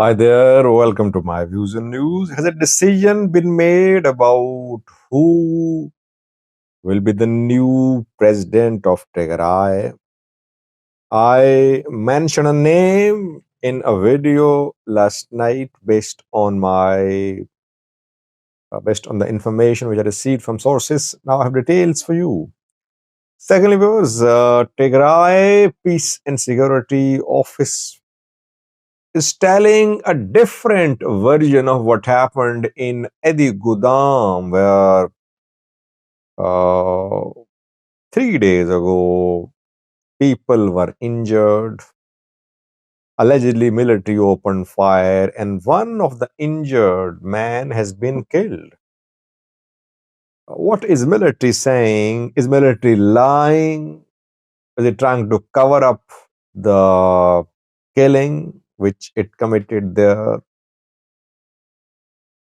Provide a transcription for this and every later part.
Hi there, welcome to my views and news. Has a decision been made about who will be the new president of Tigray? I mentioned a name in a video last night based on the information which I received from sources. Now I have details for you. Secondly, viewers, Tigray Peace and Security Office is telling a different version of what happened in Edam, where uh, 3 days ago people were injured. Allegedly, military opened fire, and one of the injured man has been killed. What is military saying? Is military lying? Is it trying to cover up the killing which it committed there?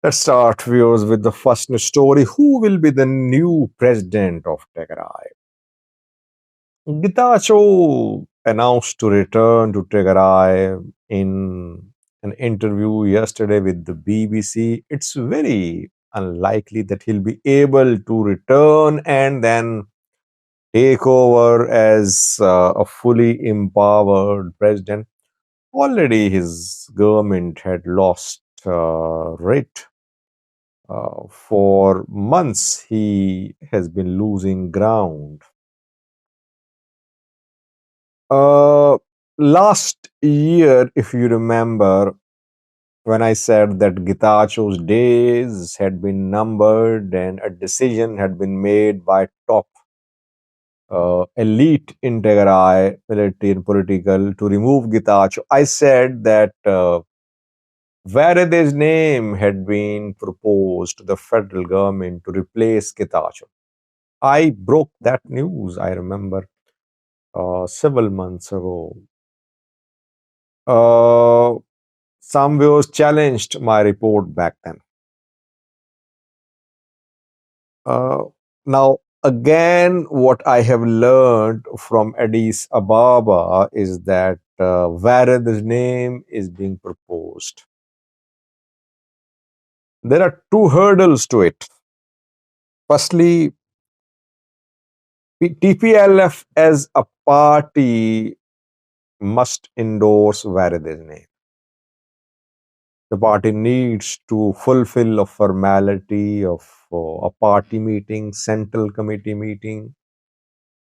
Let's start, viewers, with the first news story. Who will be the new president of Tigray? Getachew announced to return to Tigray in an interview yesterday with the BBC. It's very unlikely that he'll be able to return and then take over as a fully empowered president. Already his government had lost rate. For months, he has been losing ground. Uh, Last year, if you remember, when I said that Gitachow's days had been numbered and a decision had been made by top elite in Tigray, military and political, to remove Gitachew, I said that Varede's name had been proposed to the federal government to replace Gitachew. I broke that news, I remember, several months ago. Uh, some viewers challenged my report back then. Uh, Now, again, what I have learned from Addis Ababa is that Vared's name is being proposed. There are two hurdles to it. Firstly, TPLF as a party must endorse Vared's name. The party needs to fulfill a formality of a party meeting, central committee meeting.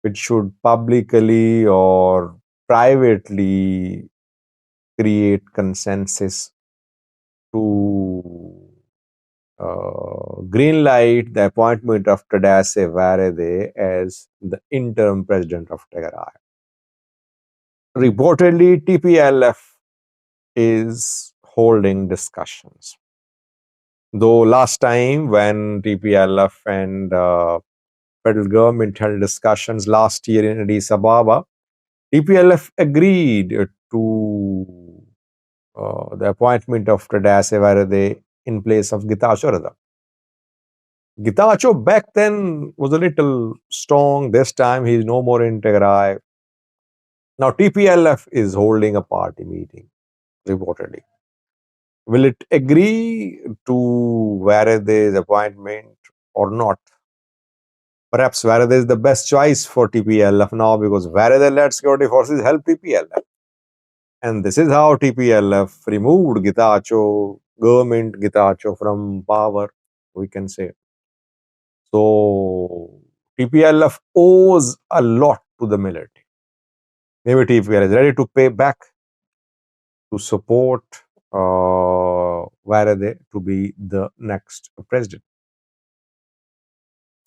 It should publicly or privately create consensus to green light the appointment of Tadase Varede as the interim president of Tigray. Reportedly, TPLF is holding discussions. Though last time when TPLF and federal government held discussions last year in Addis Ababa, TPLF agreed to the appointment of Tadase Varade in place of Getachew Rada. Getachew back then was a little strong. This time he is no more in Tigray. Now TPLF is holding a party meeting, reportedly. Will it agree to Varade's appointment or not? Perhaps Varade is the best choice for TPLF now because Varade-led security forces help TPLF. And this is how TPLF removed Getachew, government Getachew from power, we can say. So TPLF owes a lot to the military. Maybe TPLF is ready to pay back to support Varade to be the next president.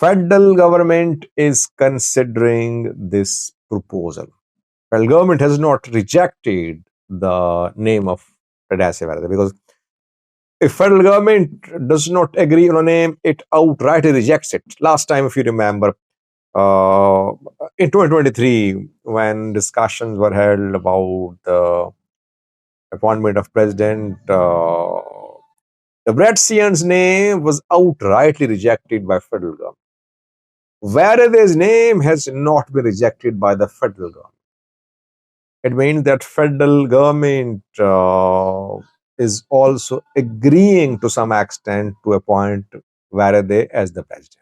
Federal government is considering this proposal. Federal government has not rejected the name of Tadase Varade because if federal government does not agree on a name, it outrightly rejects it. Last time, if you remember, in 2023, when discussions were held about the appointment of president, the Bratzian's name was outrightly rejected by federal government. Whereas name has not been rejected by the federal government. It means that federal government is also agreeing to some extent to appoint Varade as the president.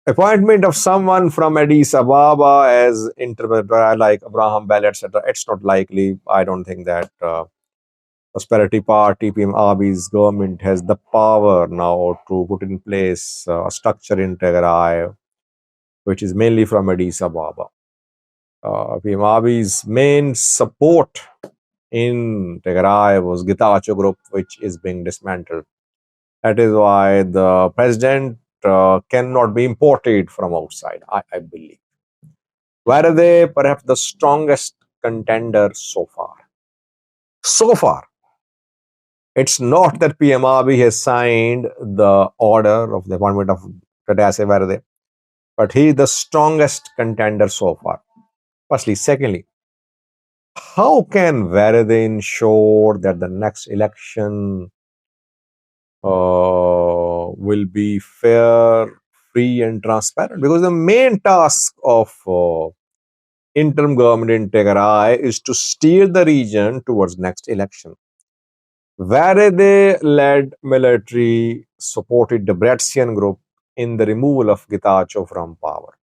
Appointment of someone from Addis Ababa as interpreter like Abraham Bell, etc. It's not likely. I don't think that Prosperity Party, PM Abiy's government has the power now to put in place a structure in Tigray, which is mainly from Addis Ababa. PM Abiy's main support in Tigray was Getachew group, which is being dismantled. That is why the president cannot be imported from outside, I believe. Where are they? Perhaps the strongest contender so far. So far, it's not that PM Abiy has signed the order of the appointment of Tadase Varade, but he is the strongest contender so far. Firstly. Secondly, how can Varade ensure that the next election will be fair, free, and transparent? Because the main task of interim government in Tigray is to steer the region towards next election. Varade-led military supported the Debretsion group in the removal of Getachew from power.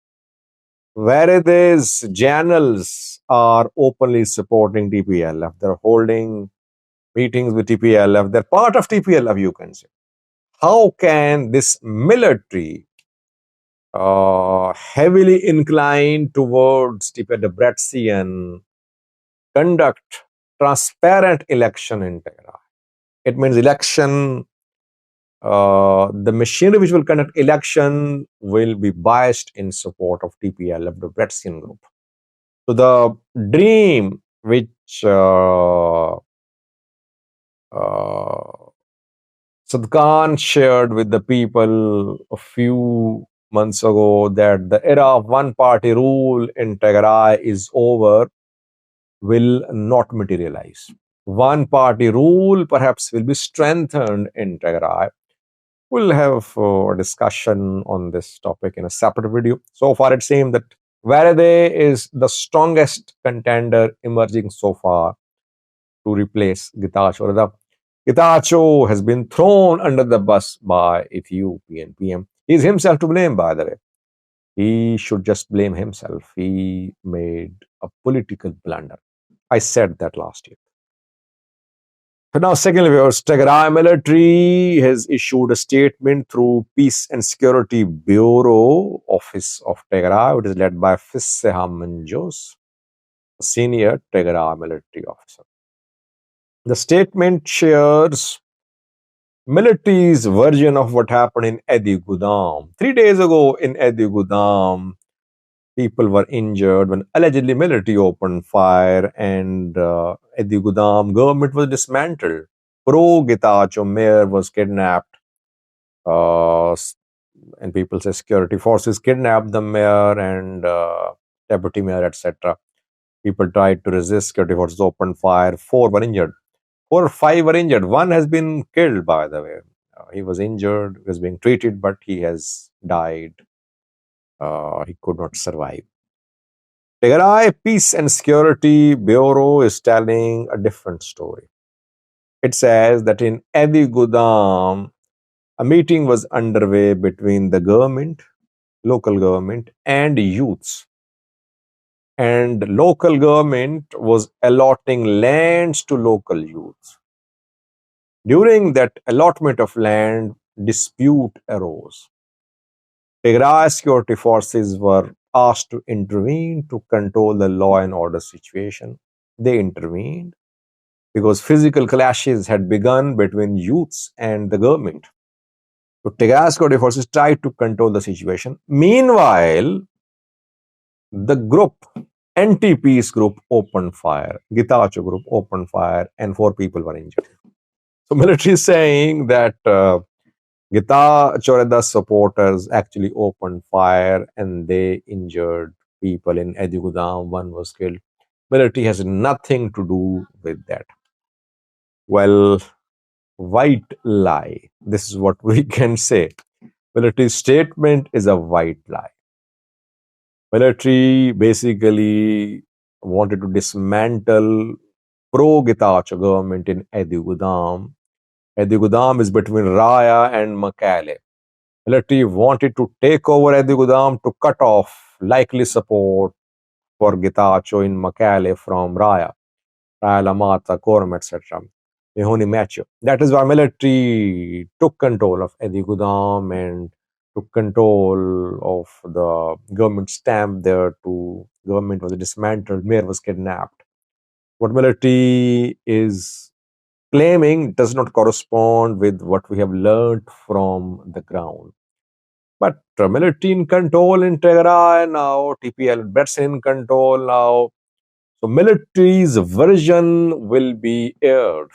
Varade's generals are openly supporting TPLF. They're holding meetings with TPLF. They're part of TPLF, you can say. How can this military heavily inclined towards Debretsion conduct transparent election in Tigray? It means election, the machinery which will conduct election will be biased in support of TPLF, the Debretsion group. So the dream which Sadkan shared with the people a few months ago, that the era of one-party rule in Tigray is over, will not materialize. One-party rule perhaps will be strengthened in Tigray. We'll have a discussion on this topic in a separate video. So far, it seems that Varade is the strongest contender emerging so far to replace Getachew. Getachew has been thrown under the bus by Ethiopian PM. He is himself to blame, by the way. He should just blame himself. He made a political blunder. I said that last year. So now, secondly, Tigray military has issued a statement through Peace and Security Bureau Office of Tigray, which is led by Fisseha Manjos, a senior Tigray military officer. The statement shares military's version of what happened in Edi Gudam. 3 days ago in Edi Gudam, people were injured when allegedly military opened fire, and Edi Gudam government was dismantled. Pro-Getachew mayor was kidnapped, and people say security forces kidnapped the mayor and deputy mayor, etc. People tried to resist, security forces opened fire, 4 were injured. 4 or 5 were injured. One has been killed, by the way. He was injured, he was being treated, but he has died. He could not survive. Tigray Peace and Security Bureau is telling a different story. It says that in Edi Gudam, a meeting was underway between the government, local government, and youths. And local government was allotting lands to local youths. During that allotment of land, dispute arose. Tigray security forces were asked to intervene to control the law and order situation. They intervened because physical clashes had begun between youths and the government. So Tigray security forces tried to control the situation. Meanwhile, the group, anti-peace group, opened fire. Getachew group opened fire, and 4 people were injured. So military is saying that Getachew supporters actually opened fire and they injured people in Edi Gudam. 1 was killed. Military has nothing to do with that. Well, white lie. This is what we can say. Military statement is a white lie. Military basically wanted to dismantle pro-Getachew government in Edugudam. Edugudam is between Raya and Makale. Military wanted to take over Edugudam to cut off likely support for Getachew in Makale from Raya. Lamata, Koram, etc. Mehoni Macho. That is why military took control of Edigudam and took control of the government stamp there. To government was dismantled, mayor was kidnapped. What military is claiming does not correspond with what we have learned from the ground. But military in control in Tigray now, TPL Betsin in control now. So military's version will be aired.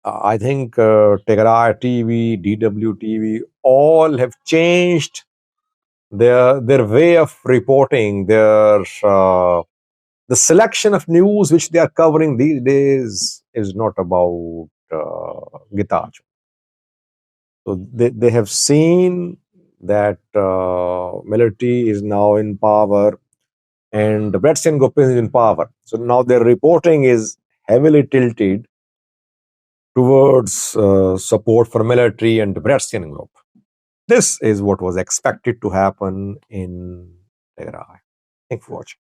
I think Tigray TV, DW TV, all have changed their way of reporting. The selection of news which they are covering these days is not about Gitacho. So they have seen that military is now in power and Bretson Gopin is in power. So now their reporting is heavily tilted towards support for military and the Bretson group. This is what was expected to happen in Tigray. Thank you for watching.